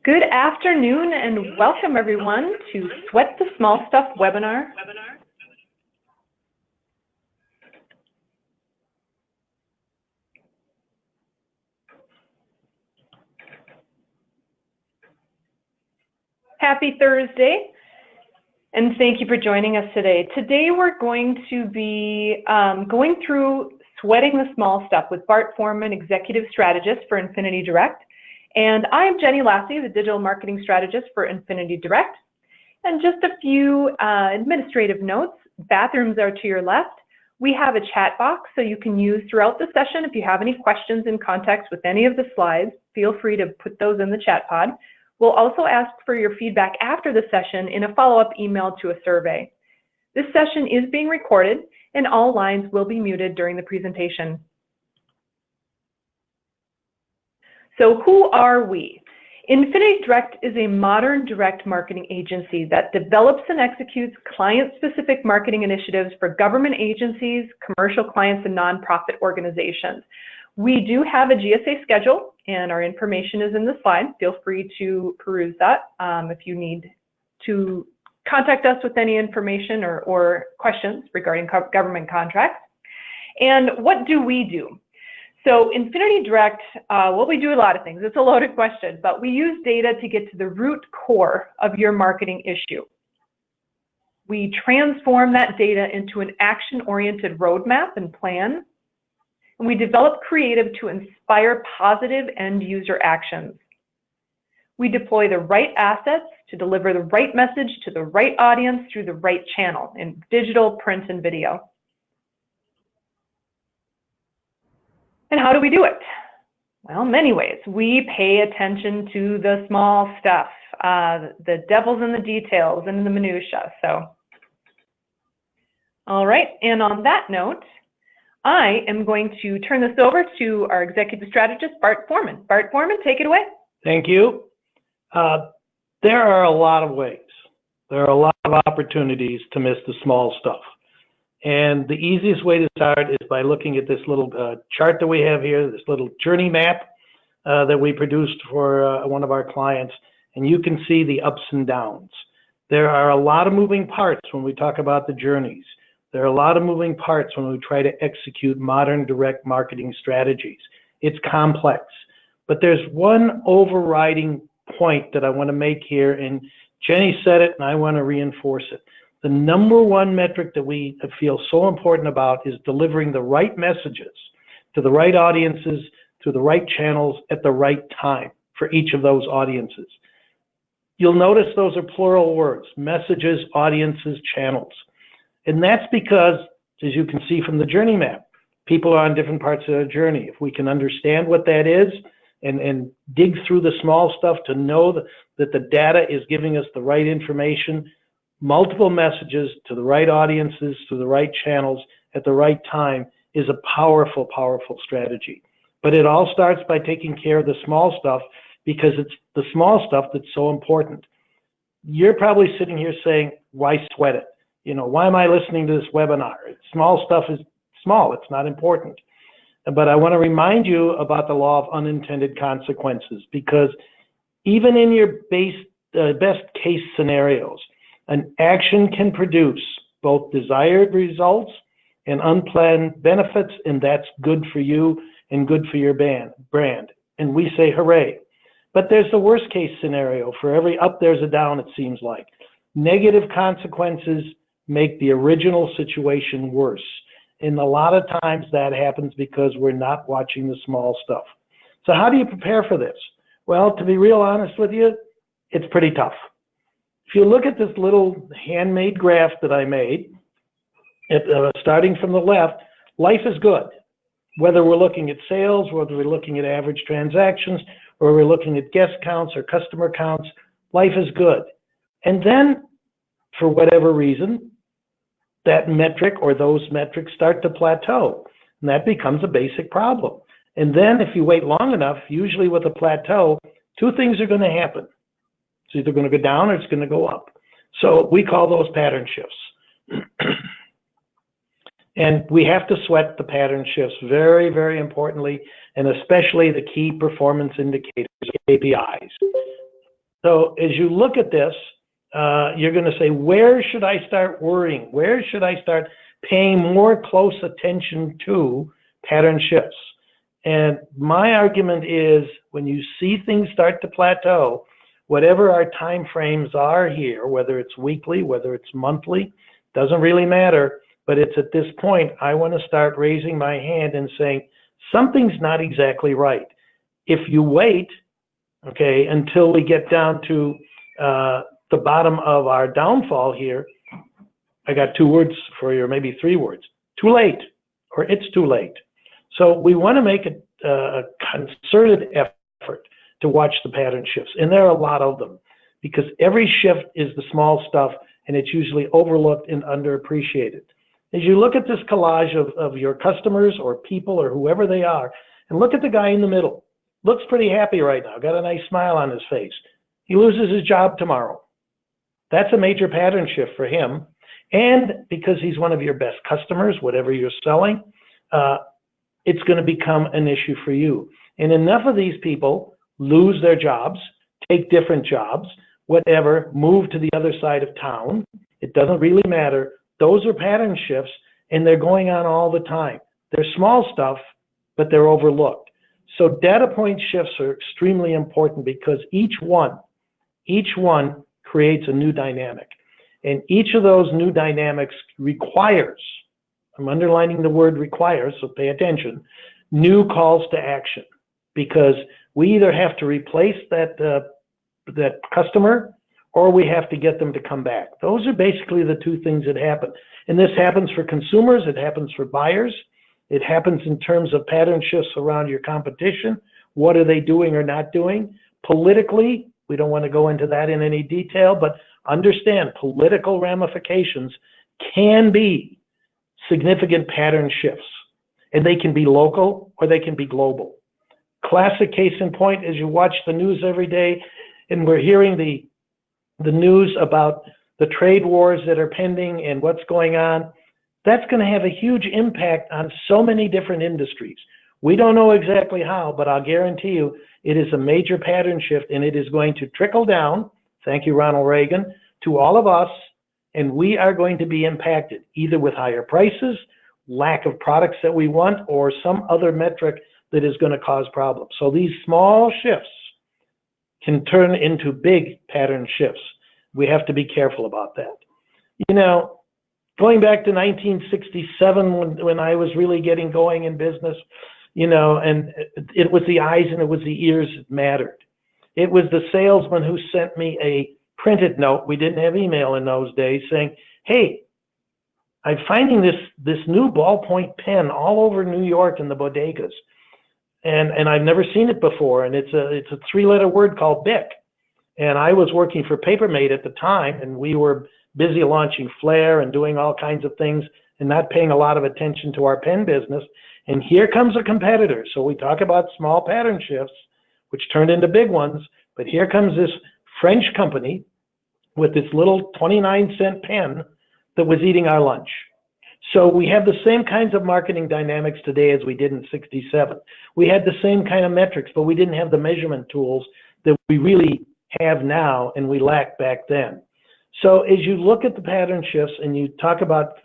Good afternoon and welcome everyone to Sweat the Small Stuff webinar. Happy Thursday and thank you for joining us today. Today we're going to be going through Sweating the Small Stuff with Bart Foreman, Executive Strategist for Infinity Direct. And I'm Jenny Lassi, the Digital Marketing Strategist for Infinity Direct. And just a few administrative notes. Bathrooms are to your left. We have a chat box so you can use throughout the session. If you have any questions in context with any of the slides, feel free to put those in the chat pod. We'll also ask for your feedback after the session in a follow-up email to a survey. This session is being recorded and all lines will be muted during the presentation. So who are we? Infinity Direct is a modern direct marketing agency that develops and executes client-specific marketing initiatives for government agencies, commercial clients, and nonprofit organizations. We do have a GSA schedule, and our information is in the slide. Feel free to peruse that if you need to contact us with any information or questions regarding government contracts. And what do we do? So Infinity Direct, well, we do a lot of things. It's a loaded question, but we use data to get to the root core of your marketing issue. We transform that data into an action-oriented roadmap and plan, and we develop creative to inspire positive end-user actions. We deploy the right assets to deliver the right message to the right audience through the right channel in digital, print, and video. And how do we do it? Well, many ways. We pay attention to the small stuff. The devil's in the details and in the minutia. So, all right. And on that note, I am going to turn this over to our executive strategist, Bart Foreman. Bart Foreman, take it away. Thank you. There are a lot of ways. There are a lot of opportunities to miss the small stuff. And the easiest way to start is by looking at this little chart that we have here, this little journey map that we produced for one of our clients. And you can see the ups and downs. There are a lot of moving parts when we talk about the journeys. There are a lot of moving parts when we try to execute modern direct marketing strategies. It's complex. But there's one overriding point that I want to make here, and Jenny said it, and I want to reinforce it. The number one metric that we feel so important about is delivering the right messages to the right audiences, to the right channels at the right time for each of those audiences. You'll notice those are plural words: messages, audiences, channels. And that's because, as you can see from the journey map, people are on different parts of their journey. If we can understand what that is and dig through the small stuff to know that the data is giving us the right information, multiple messages to the right audiences, to the right channels at the right time is a powerful, powerful strategy. But it all starts by taking care of the small stuff, because it's the small stuff that's so important. You're probably sitting here saying, why sweat it? You know, why am I listening to this webinar? Small stuff is small, it's not important. But I want to remind you about the law of unintended consequences, because even in your best case scenarios, an action can produce both desired results and unplanned benefits, and that's good for you and good for your brand. And we say hooray. But there's the worst case scenario. For every up, there's a down, it seems like. Negative consequences make the original situation worse. And a lot of times that happens because we're not watching the small stuff. So how do you prepare for this? Well, to be real honest with you, it's pretty tough. If you look at this little handmade graph that I made, starting from the left, life is good. Whether we're looking at sales, whether we're looking at average transactions, or we're looking at guest counts or customer counts, life is good. And then, for whatever reason, that metric or those metrics start to plateau, and that becomes a basic problem. And then if you wait long enough, usually with a plateau, two things are going to happen. It's either going to go down or it's going to go up. So we call those pattern shifts. And we have to sweat the pattern shifts very, very importantly, and especially the key performance indicators, KPIs. So as you look at this, you're going to say, where should I start worrying? Where should I start paying more close attention to pattern shifts? And my argument is, when you see things start to plateau, whatever our time frames are here, whether it's weekly, whether it's monthly, doesn't really matter, but it's at this point I want to start raising my hand and saying, something's not exactly right. If you wait, okay, until we get down to the bottom of our downfall here, I got 2 words for you, or maybe 3 words. Too late, or it's too late. So we want to make a concerted effort to watch the pattern shifts, and there are a lot of them, because every shift is the small stuff, and it's usually overlooked and underappreciated. As you look at this collage of your customers or people or whoever they are, and look at the guy in the middle. Looks pretty happy right now, got a nice smile on his face. He loses his job tomorrow. That's a major pattern shift for him. And because he's one of your best customers, whatever you're selling, it's going to become an issue for you. And enough of these people lose their jobs, take different jobs, whatever, move to the other side of town. It doesn't really matter. Those are pattern shifts, and they're going on all the time. They're small stuff, but they're overlooked. So data point shifts are extremely important, because each one creates a new dynamic. And each of those new dynamics requires, I'm underlining the word requires, so pay attention, new calls to action. Because we either have to replace that customer, or we have to get them to come back. Those are basically the 2 things that happen. And this happens for consumers, it happens for buyers, it happens in terms of pattern shifts around your competition. What are they doing or not doing? Politically, we don't want to go into that in any detail, but understand political ramifications can be significant pattern shifts. And they can be local or they can be global. Classic case in point, as you watch the news every day, and we're hearing the news about the trade wars that are pending and what's going on, that's going to have a huge impact on so many different industries. We don't know exactly how, but I'll guarantee you it is a major pattern shift, and it is going to trickle down, thank you, Ronald Reagan, to all of us, and we are going to be impacted either with higher prices, lack of products that we want, or some other metric that is going to cause problems. So these small shifts can turn into big pattern shifts. We have to be careful about that. You know, going back to 1967 when I was really getting going in business, you know, and it was the eyes and it was the ears that mattered. It was the salesman who sent me a printed note, we didn't have email in those days, saying, hey, I'm finding this new ballpoint pen all over New York in the bodegas. And I've never seen it before, and it's a 3-letter word called Bic. And I was working for Papermate at the time, and we were busy launching Flair and doing all kinds of things and not paying a lot of attention to our pen business. And here comes a competitor. So we talk about small pattern shifts, which turned into big ones, but here comes this French company with this little 29-cent pen that was eating our lunch. So we have the same kinds of marketing dynamics today as we did in '67. We had the same kind of metrics, but we didn't have the measurement tools that we really have now and we lacked back then. So as you look at the pattern shifts and you talk about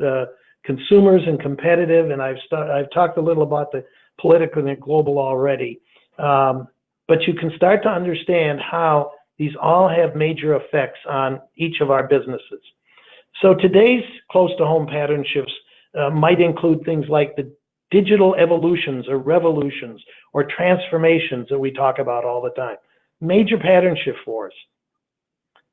consumers and competitive, and I've talked a little about the political and global already, but you can start to understand how these all have major effects on each of our businesses. So today's close-to-home pattern shifts might include things like the digital evolutions or revolutions or transformations that we talk about all the time. Major pattern shift for us.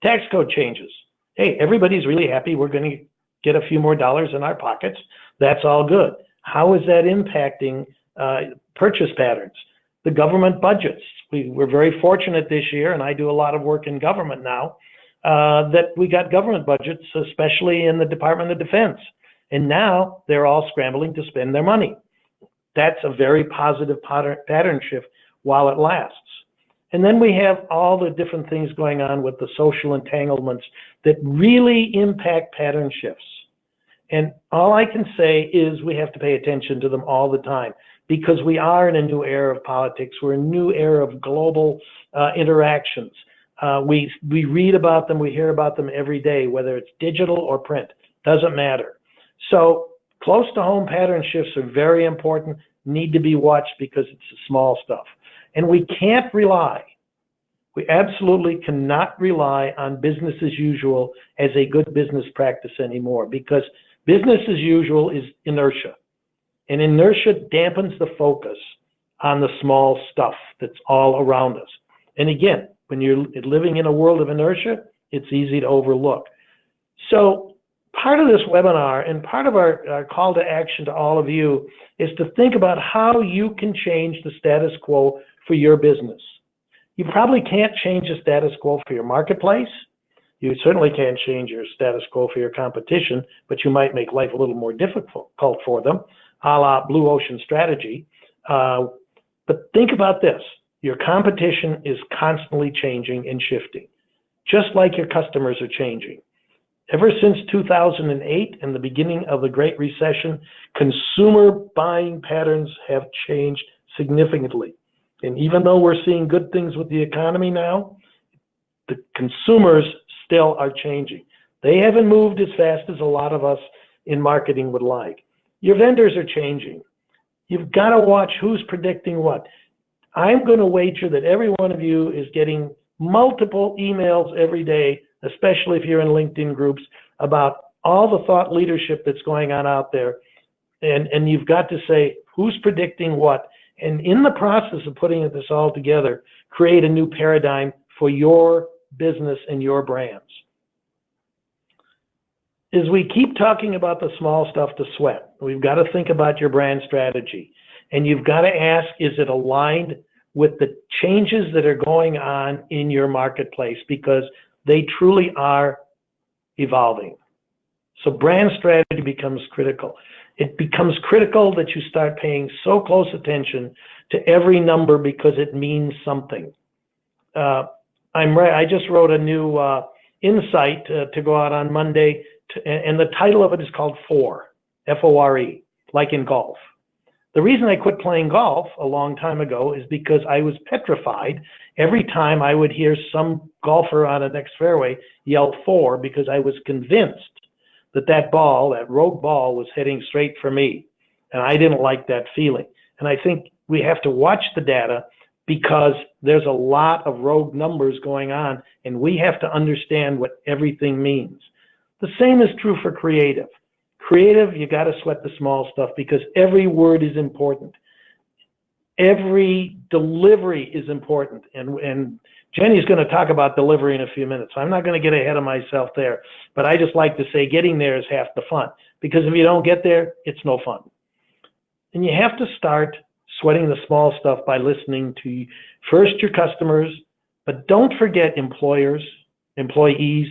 Tax code changes. Hey, everybody's really happy. We're going to get a few more dollars in our pockets. That's all good. How is that impacting purchase patterns? The government budgets. We're very fortunate this year, and I do a lot of work in government now, that we got government budgets, especially in the Department of Defense. And now they're all scrambling to spend their money. That's a very positive pattern shift while it lasts. And then we have all the different things going on with the social entanglements that really impact pattern shifts. And all I can say is we have to pay attention to them all the time, because we are in a new era of politics. We're in a new era of global interactions. We read about them, we hear about them every day, whether it's digital or print, doesn't matter. So close to home pattern shifts are very important, need to be watched because it's the small stuff. And we absolutely cannot rely on business as usual as a good business practice anymore, because business as usual is inertia. And inertia dampens the focus on the small stuff that's all around us. And again, when you're living in a world of inertia, it's easy to overlook. So part of this webinar and part of our call to action to all of you is to think about how you can change the status quo for your business. You probably can't change the status quo for your marketplace. You certainly can't change your status quo for your competition, but you might make life a little more difficult for them, a la blue ocean strategy. But think about this. Your competition is constantly changing and shifting, just like your customers are changing. Ever since 2008 and the beginning of the Great Recession, consumer buying patterns have changed significantly. And even though we're seeing good things with the economy now, the consumers still are changing. They haven't moved as fast as a lot of us in marketing would like. Your vendors are changing. You've got to watch who's predicting what. I'm going to wager that every one of you is getting multiple emails every day, especially if you're in LinkedIn groups, about all the thought leadership that's going on out there. And you've got to say, who's predicting what? And in the process of putting this all together, create a new paradigm for your business and your brands. As we keep talking about the small stuff to sweat, we've got to think about your brand strategy. And you've got to ask, is it aligned with the changes that are going on in your marketplace? Because they truly are evolving. So brand strategy becomes critical. It becomes critical that you start paying so close attention to every number because it means something. I just wrote a new insight to go out on Monday, and the title of it is called FORE, F-O-R-E, like in golf. The reason I quit playing golf a long time ago is because I was petrified every time I would hear some golfer on the next fairway yell FORE, because I was convinced that ball, that rogue ball, was heading straight for me. And I didn't like that feeling. And I think we have to watch the data because there's a lot of rogue numbers going on, and we have to understand what everything means. The same is true for creative. Creative, you got to sweat the small stuff because every word is important. Every delivery is important. And Jenny's going to talk about delivery in a few minutes. I'm not going to get ahead of myself there, but I just like to say getting there is half the fun, because if you don't get there, it's no fun. And you have to start sweating the small stuff by listening to first your customers, but don't forget employers, employees,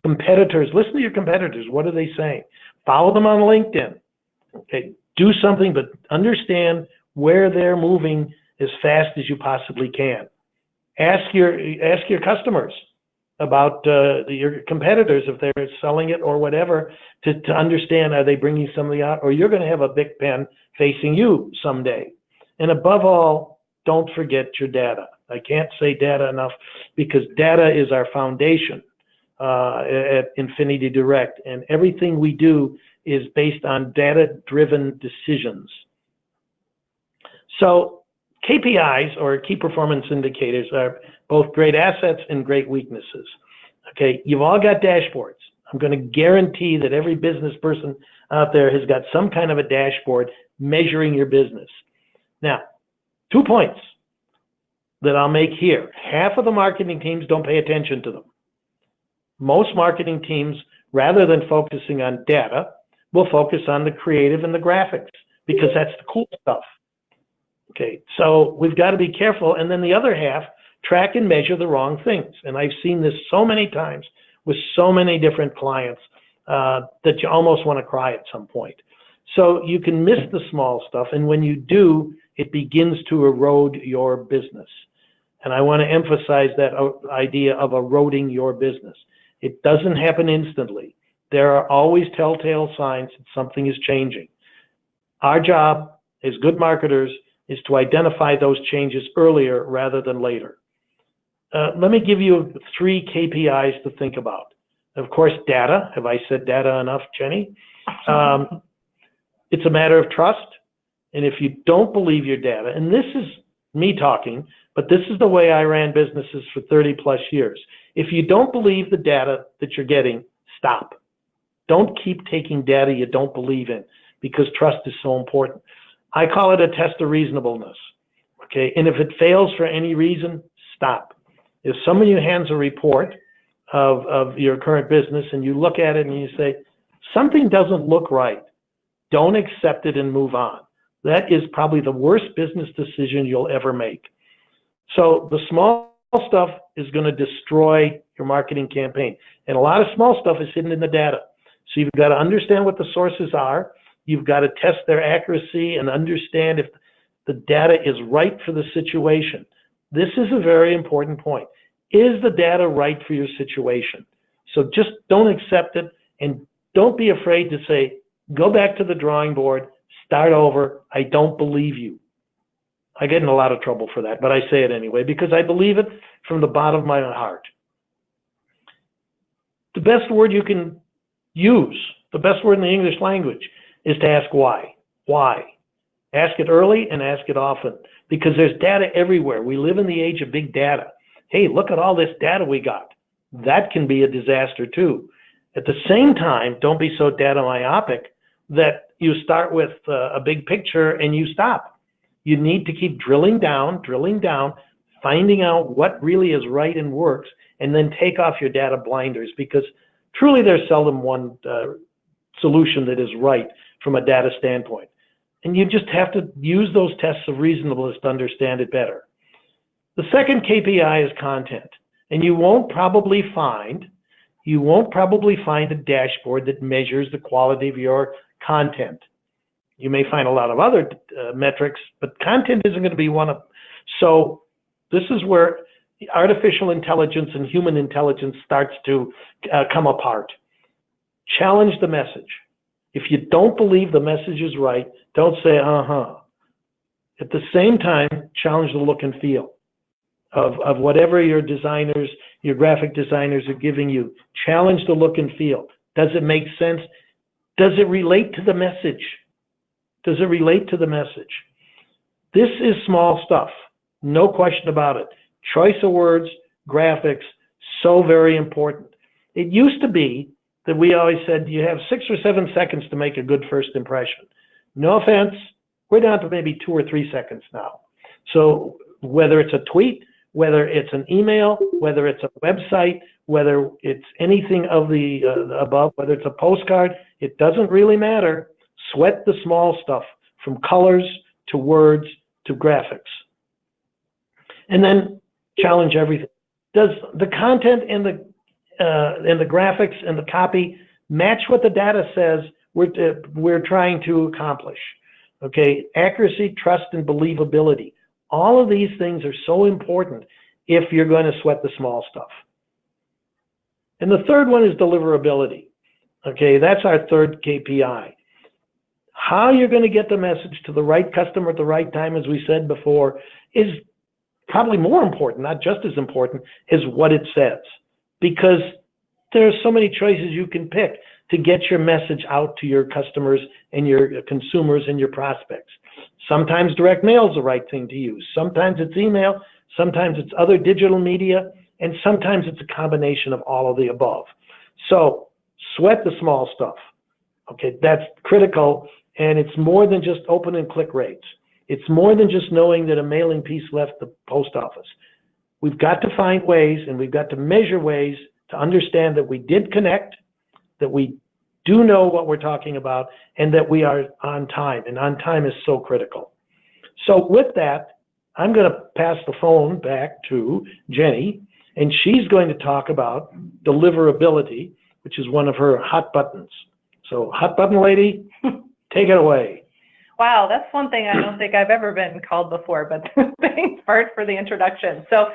competitors. Listen to your competitors. What are they saying? Follow them on LinkedIn. Okay, do something, but understand where they're moving as fast as you possibly can. Ask your customers about your competitors, if they're selling it or whatever, to understand, are they bringing somebody out, or you're going to have a big pen facing you someday. And above all, don't forget your data. I can't say data enough, because data is our foundation at Infinity Direct, and everything we do is based on data-driven decisions. So KPIs, or key performance indicators, are both great assets and great weaknesses. Okay, you've all got dashboards. I'm going to guarantee that every business person out there has got some kind of a dashboard measuring your business. Now, 2 points that I'll make here. Half of the marketing teams don't pay attention to them. Most marketing teams, rather than focusing on data, will focus on the creative and the graphics, because that's the cool stuff. Okay, so we've got to be careful. And then the other half track and measure the wrong things. And I've seen this so many times with so many different clients that you almost want to cry at some point. So you can miss the small stuff, and when you do, it begins to erode your business. And I want to emphasize that idea of eroding your business. It doesn't happen instantly. There are always telltale signs that something is changing. Our job as good marketers is to identify those changes earlier rather than later. let me give you 3 KPIs to think about. Of course, data. Have I said data enough, Jenny? It's a matter of trust. And if you don't believe your data, and this is me talking, but this is the way I ran businesses for 30 plus years. If you don't believe the data that you're getting, stop. Don't keep taking data you don't believe in, because trust is so important. I call it a test of reasonableness. Okay, and if it fails for any reason, stop. If someone you hands a report of your current business and you look at it and you say, something doesn't look right, don't accept it and move on. That is probably the worst business decision you'll ever make. So the small stuff is going to destroy your marketing campaign. And a lot of small stuff is hidden in the data. So you've got to understand what the sources are. You've got to test their accuracy and understand if the data is right for the situation. This is a very important point. Is the data right for your situation? So just don't accept it, and don't be afraid to say, go back to the drawing board, start over, I don't believe you. I get in a lot of trouble for that, but I say it anyway because I believe it from the bottom of my heart. The best word you can use, the best word in the English language, is to ask why. Why? Ask it early and ask it often, because there's data everywhere. We live in the age of big data. Hey, look at all this data we got. That can be a disaster too. At the same time, don't be so data myopic that you start with a big picture and you stop. You need to keep drilling down, finding out what really is right and works, and then take off your data blinders, because truly there's seldom one solution that is right from a data standpoint. And you just have to use those tests of reasonableness to understand it better. The second KPI is content. And you won't probably find a dashboard that measures the quality of your content. You may find a lot of other metrics, but content isn't going to be one of them. So this is where artificial intelligence and human intelligence starts to come apart. Challenge the message. If you don't believe the message is right, don't say, At the same time, challenge the look and feel of whatever your designers, your graphic designers are giving you. Challenge the look and feel. Does it make sense? Does it relate to the message? Does it relate to the message? This is small stuff, no question about it. Choice of words, graphics, so very important. It used to be that we always said you have 6 or 7 seconds to make a good first impression. No offense, we're down to maybe 2 or 3 seconds now. So whether it's a tweet, whether it's an email, whether it's a website, whether it's anything of the above, whether it's a postcard, it doesn't really matter. Sweat the small stuff, from colors to words to graphics. And then challenge everything. Does the content and the graphics and the copy match what the data says we're trying to accomplish? Okay, accuracy, trust, and believability. All of these things are so important if you're going to sweat the small stuff. And the third one is deliverability. Okay, that's our third KPI. How you're going to get the message to the right customer at the right time, as we said before, is probably more important, not just as important, as what it says. Because there are so many choices you can pick to get your message out to your customers and your consumers and your prospects. Sometimes direct mail is the right thing to use. Sometimes it's email, sometimes it's other digital media, and sometimes it's a combination of all of the above. So sweat the small stuff. Okay, that's critical, and it's more than just open and click rates. It's more than just knowing that a mailing piece left the post office. We've got to find ways, and we've got to measure ways to understand that we did connect, that we do know what we're talking about, and that we are on time. And on time is so critical. So with that, I'm going to pass the phone back to Jenny, and she's going to talk about deliverability, which is one of her hot buttons. So hot button lady, take it away. Wow, that's one thing I don't think I've ever been called before, but thanks, Bart, for the introduction. So,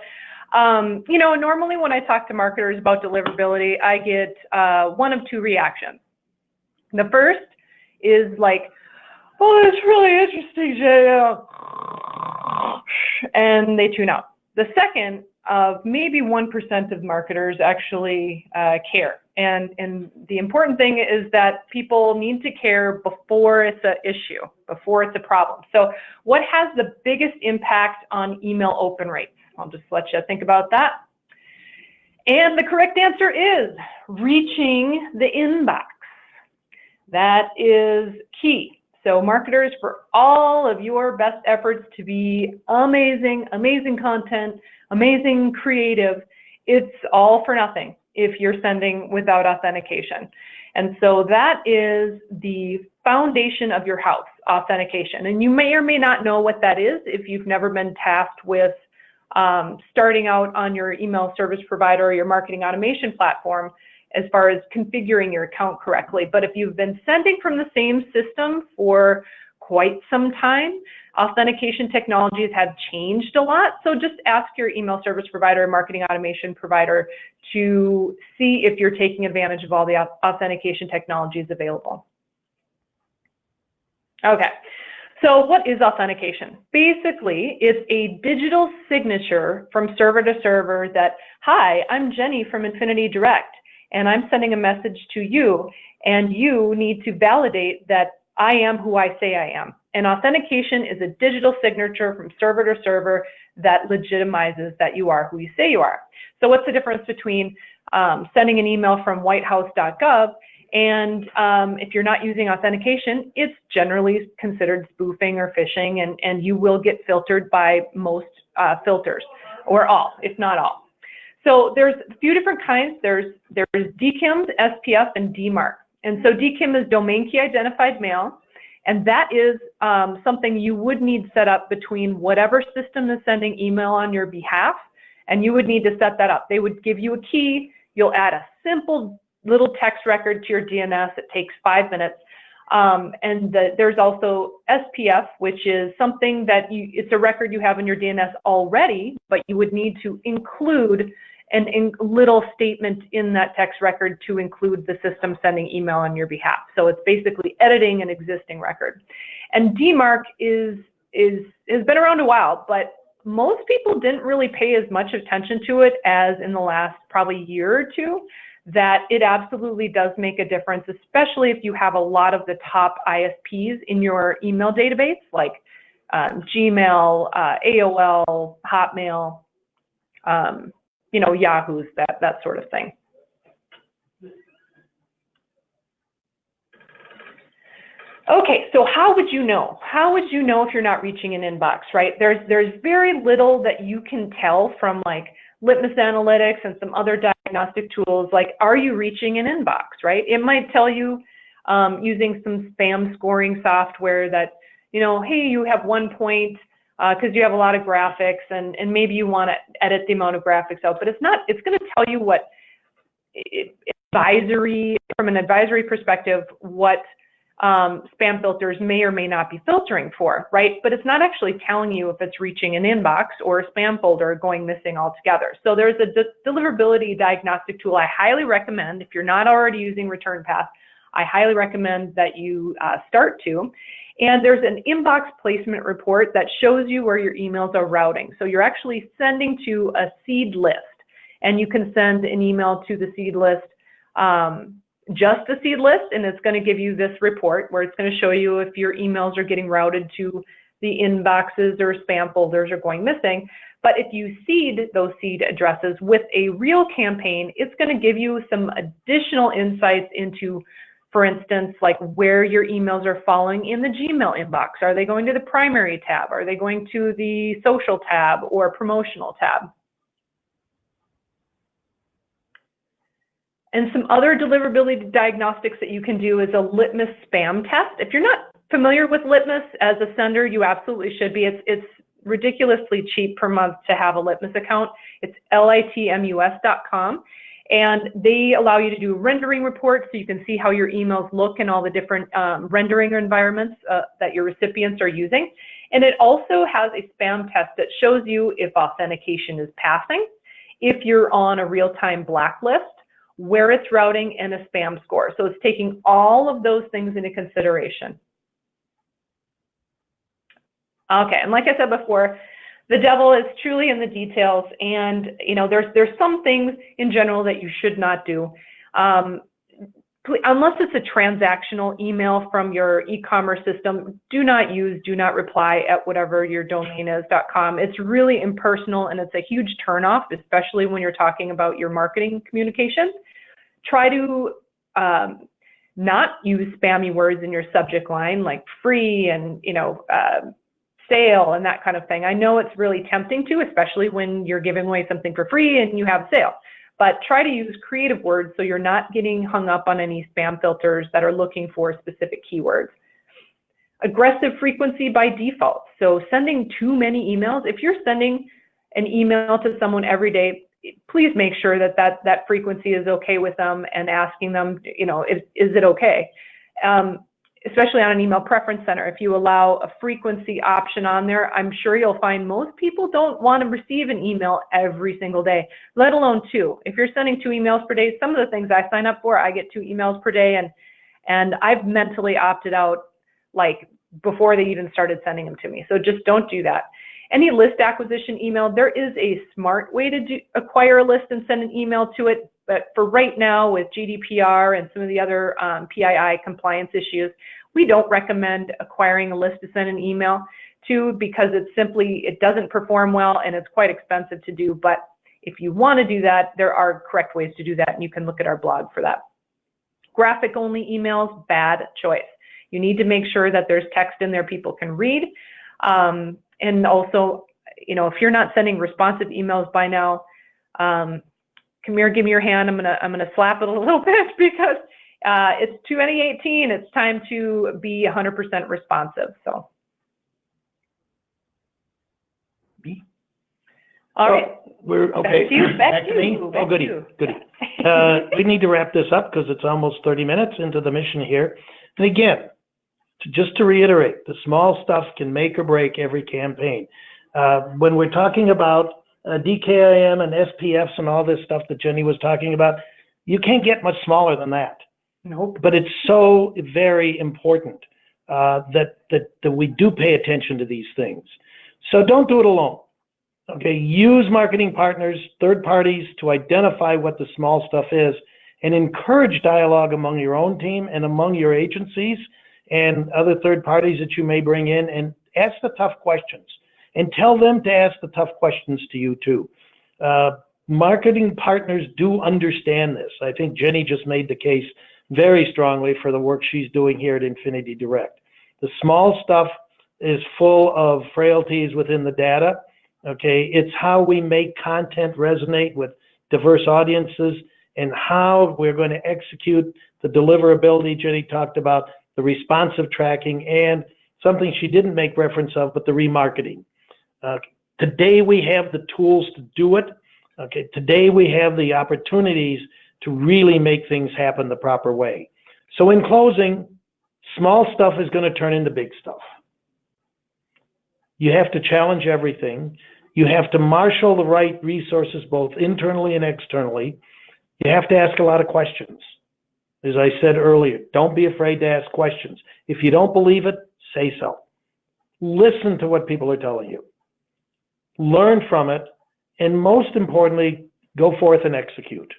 normally when I talk to marketers about deliverability, I get one of 2 reactions. The first is like, oh, it's really interesting, Jay, and they tune out. The second of maybe 1% of marketers actually care. And the important thing is that people need to care before it's an issue, before it's a problem. So what has the biggest impact on email open rates? I'll just let you think about that. And the correct answer is reaching the inbox. That is key. So marketers, for all of your best efforts to be amazing, amazing content, amazing creative, it's all for nothing if you're sending without authentication. And so that is the foundation of your house, authentication. And you may or may not know what that is if you've never been tasked with starting out on your email service provider or your marketing automation platform as far as configuring your account correctly. But if you've been sending from the same system for quite some time, authentication technologies have changed a lot. So just ask your email service provider or marketing automation provider to see if you're taking advantage of all the authentication technologies available. Okay. So what is authentication? Basically, it's a digital signature from server to server that, hi, I'm Jenny from Infinity Direct, and I'm sending a message to you, and you need to validate that I am who I say I am. And authentication is a digital signature from server to server that legitimizes that you are who you say you are. So what's the difference between sending an email from whitehouse.gov and if you're not using authentication, it's generally considered spoofing or phishing, and you will get filtered by most filters, or all, if not all. So there's a few different kinds. There's DKIM, SPF, and DMARC. And so DKIM is domain key identified mail, and that is something you would need set up between whatever system is sending email on your behalf, and you would need to set that up. They would give you a key. You'll add a simple little text record to your DNS. It takes 5 minutes. There's also SPF, which is something that it's a record you have in your DNS already, but you would need to include a little statement in that text record to include the system sending email on your behalf. So it's basically editing an existing record. And DMARC has been around a while, but most people didn't really pay as much attention to it as in the last probably year or two. That it absolutely does make a difference, especially if you have a lot of the top ISPs in your email database, like Gmail, AOL, Hotmail, Yahoo's, that sort of thing. Okay, so how would you know? How would you know if you're not reaching an inbox, right? There's very little that you can tell from like Litmus Analytics and some other diagnostic tools, like, are you reaching an inbox, right? It might tell you using some spam scoring software that, hey, you have 1 point because you have a lot of graphics and maybe you want to edit the amount of graphics out, but it's going to tell you what from an advisory perspective, what spam filters may or may not be filtering for, right? But it's not actually telling you if it's reaching an inbox or a spam folder going missing altogether. So there's a deliverability diagnostic tool I highly recommend. If you're not already using Return Path, I highly recommend that you start to. And there's an inbox placement report that shows you where your emails are routing. So you're actually sending to a seed list, and you can send an email to the seed list, just the seed list, and it's going to give you this report where it's going to show you if your emails are getting routed to the inboxes or spam folders or going missing. But if you seed those seed addresses with a real campaign, it's going to give you some additional insights into, for instance, like where your emails are falling in the Gmail inbox. Are they going to the primary tab? Are they going to the social tab or promotional tab? And some other deliverability diagnostics that you can do is a litmus spam test. If you're not familiar with litmus as a sender, you absolutely should be. It's ridiculously cheap per month to have a litmus account. It's litmus.com. And they allow you to do rendering reports so you can see how your emails look in all the different rendering environments that your recipients are using. And it also has a spam test that shows you if authentication is passing, if you're on a real-time blacklist, where it's routing, and a spam score. So it's taking all of those things into consideration. Okay, and like I said before, The devil is truly in the details, and there's some things in general that you should not do. Unless it's a transactional email from your e-commerce system, do not reply at whatever your domain is .com. It's really impersonal, and it's a huge turnoff, especially when you're talking about your marketing communications. Try to not use spammy words in your subject line like free and sale and that kind of thing. I know it's really tempting to, especially when you're giving away something for free and you have sale. But try to use creative words so you're not getting hung up on any spam filters that are looking for specific keywords. Aggressive frequency by default. So sending too many emails. If you're sending an email to someone every day, please make sure that frequency is okay with them, and asking them, is it okay? Especially on an email preference center, if you allow a frequency option on there, I'm sure you'll find most people don't want to receive an email every single day, let alone 2. If you're sending 2 emails per day, some of the things I sign up for, I get 2 emails per day, and I've mentally opted out like before they even started sending them to me. So just don't do that. Any list acquisition email, there is a smart way to acquire a list and send an email to it. But for right now, with GDPR and some of the other PII compliance issues, we don't recommend acquiring a list to send an email to, because it doesn't perform well and it's quite expensive to do. But if you want to do that, there are correct ways to do that, and you can look at our blog for that. Graphic only emails, bad choice. You need to make sure that there's text in there people can read. And also, if you're not sending responsive emails by now, come here, give me your hand. I'm gonna slap it a little bit, because it's 2018. It's time to be 100% responsive. So, all right. We're okay. Back to me. Oh, goody. We need to wrap this up because it's almost 30 minutes into the mission here. And again, just to reiterate, the small stuff can make or break every campaign. When we're talking about DKIM and SPFs and all this stuff that Jenny was talking about, you can't get much smaller than that. Nope. But it's so very important that we do pay attention to these things. So don't do it alone. Okay, use marketing partners, third parties, to identify what the small stuff is, and encourage dialogue among your own team and among your agencies and other third parties that you may bring in, and ask the tough questions, and tell them to ask the tough questions to you too. Marketing partners do understand this. I think Jenny just made the case very strongly for the work she's doing here at Infinity Direct. The small stuff is full of frailties within the data. Okay, it's how we make content resonate with diverse audiences, and how we're going to execute the deliverability Jenny talked about, the responsive tracking, and something she didn't make reference of, but the remarketing. Today we have the tools to do it. Okay, today we have the opportunities to really make things happen the proper way. So in closing, small stuff is going to turn into big stuff. You have to challenge everything. You have to marshal the right resources, both internally and externally. You have to ask a lot of questions. As I said earlier, don't be afraid to ask questions. If you don't believe it, say so. Listen to what people are telling you. Learn from it, and most importantly, go forth and execute.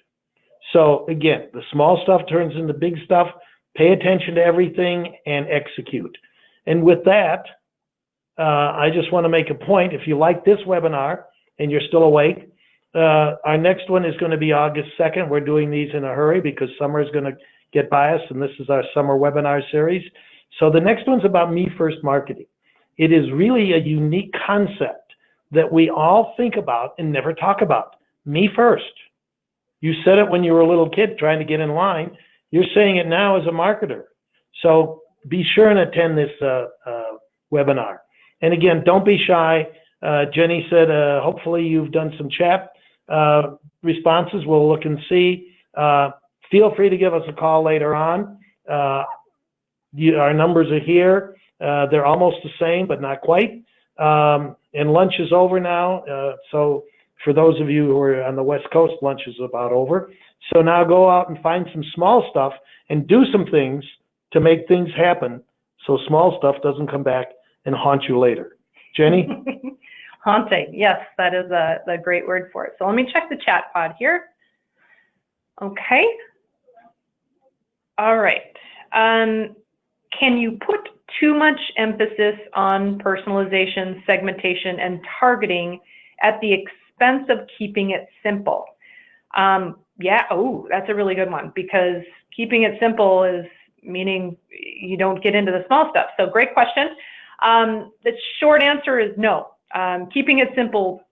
So again, the small stuff turns into big stuff. Pay attention to everything and execute. And with that, I just want to make a point. If you like this webinar and you're still awake, our next one is going to be August 2nd. We're doing these in a hurry because summer is going to get by us, and this is our summer webinar series. So the next one's about Me First Marketing. It is really a unique concept that we all think about and never talk about. Me first. You said it when you were a little kid trying to get in line. You're saying it now as a marketer. So be sure and attend this webinar. And again, don't be shy. Jenny said, hopefully you've done some chat responses. We'll look and see. Feel free to give us a call later on. Our numbers are here. They're almost the same, but not quite. And lunch is over now. So for those of you who are on the West Coast, lunch is about over. So now go out and find some small stuff and do some things to make things happen so small stuff doesn't come back and haunt you later. Jenny? Haunting. Yes, that is a great word for it. So let me check the chat pod here. Okay. All right. Can you put too much emphasis on personalization, segmentation, and targeting at the expense of keeping it simple? Yeah, oh, that's a really good one, because keeping it simple is meaning you don't get into the small stuff. So great question. The short answer is no. Keeping it simple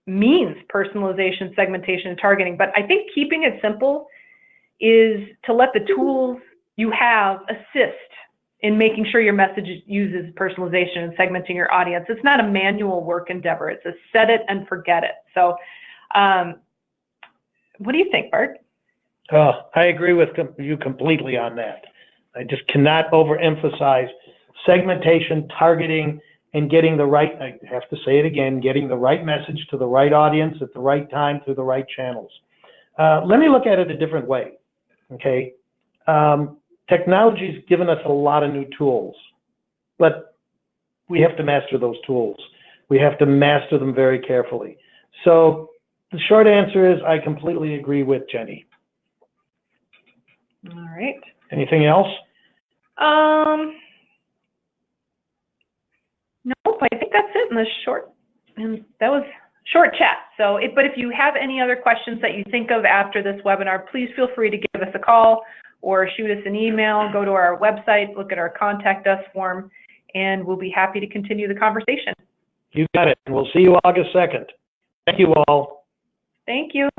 means personalization, segmentation, and targeting, but I think keeping it simple is to let the tools you have assist in making sure your message uses personalization and segmenting your audience. It's not a manual work endeavor. It's a set it and forget it. So what do you think, Bart? I agree with you completely on that. I just cannot overemphasize segmentation, targeting, and getting the right, I have to say it again, getting the right message to the right audience at the right time through the right channels. Let me look at it a different way, okay? Technology's given us a lot of new tools, but we have to master those tools. We have to master them very carefully. So the short answer is I completely agree with Jenny. All right. Anything else? Nope, I think that's it in the short, and that was short chat. So, but if you have any other questions that you think of after this webinar, please feel free to give us a call or shoot us an email, go to our website, look at our contact us form, and we'll be happy to continue the conversation. You got it. We'll see you August 2nd. Thank you all. Thank you.